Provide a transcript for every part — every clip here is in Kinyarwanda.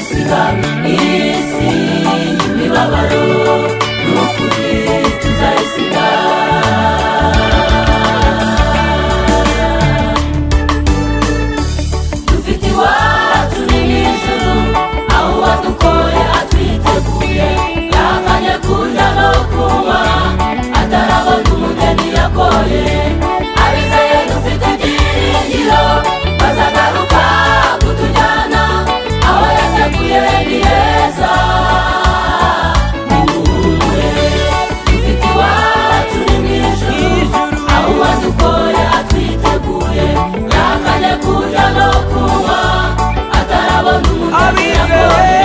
tuzayisiga isi y'imibabaro n'ukuri tuzayisiga dufite iwacu ni mw'ijuru aho wadukoye atwiteguye yakanye kurya no kunywa atarabona umugeni yakoye abizeye dufite ibyiringiro bazagaruka kutujyana aho yateguye ni heza nimuhumure dufite iwacu ni mw'ijuru aho wadukoye atwiteguye yakanye kurya no kunywa atarabona umugeni yakoye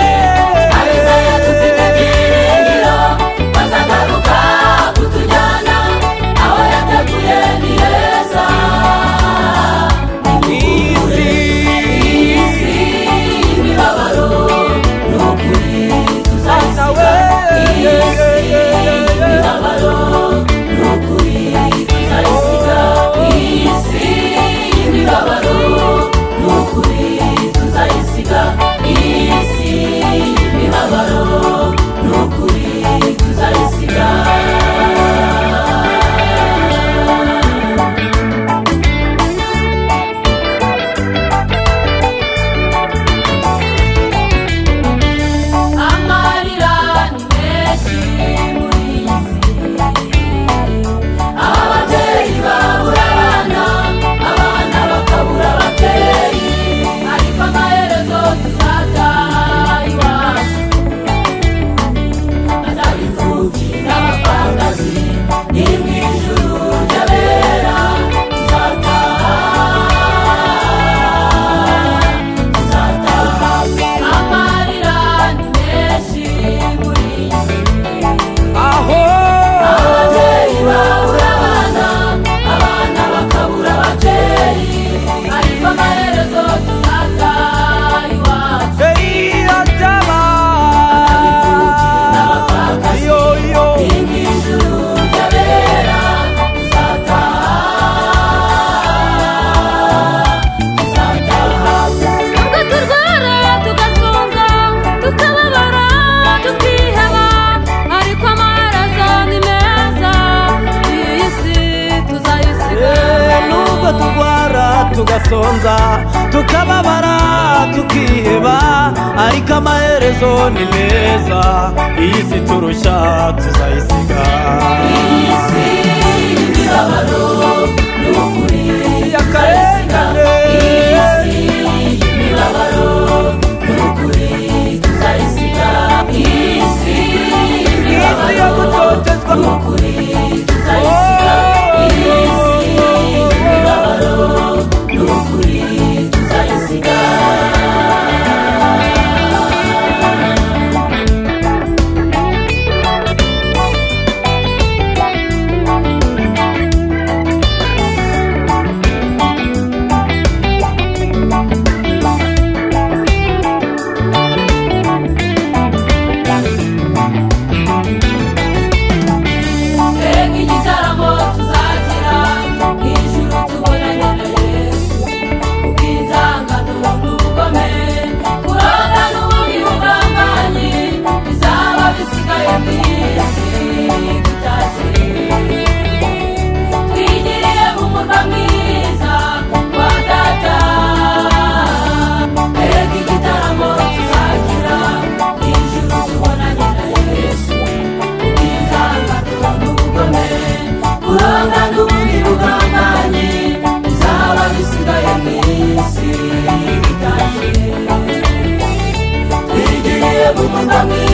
abizeye dufite ibyiringiro bazagaruka kutujyana aho yateguye ni heza nimuhumure isi y'imibabaro n'ukuri tuzayisiga isi y'imibabaro n'ukuri tuzayisiga isi y'imibabaro n'ukuri tuzayisiga isi y'imibabaro n'ukuri tuzayisiga amarira ni menshi muri iyi si ababyeyi babura abana bakabura ababyeyi ariko amaherezo tuzataha iwacu azaba imfubyi n'abapfakazi ni mw'ijuru ry'abera tuzataha amarira ni menshi muri iyi si ababyeyi babura abana bakabura ababyeyi ariko amaherezo tuzataha iwacu n'abapfakazi ni mw'ijuru ry'abera tuzataha nubwo turwara tugasonza tukababara tukiheba ariko amaherezo ni meza iyi si tuzayisiga nubwo turwara tugasonza tukababara tukiheba ariko amaherezo ni meza iyi si turushya tuzayisiga isi y'imibabaro n'ukuri tuzayisiga isi y'imibabaro n'ukuri tuzayisiga isi y'imibabaro n'ukuri tuzayisiga isi y'imibabaro n'ukuri tuzayisiga mbega igitaramo tuzagira ijuru tubonanye na Yesu ubw'inzangano n'ubugome kuroga n'ubundi bugambanyi bizaba bisigaye mw'isi dutashye twigiriye mu murwa mwiza wa data mbega igitaramo tuzagira ijuru tubonanye na Yesu ubw'inzangano n'ubugome kuroga n'ubundi bugambanyi bizaba bisigaye mw'isi dutashye twigiriye mu murwa mwiza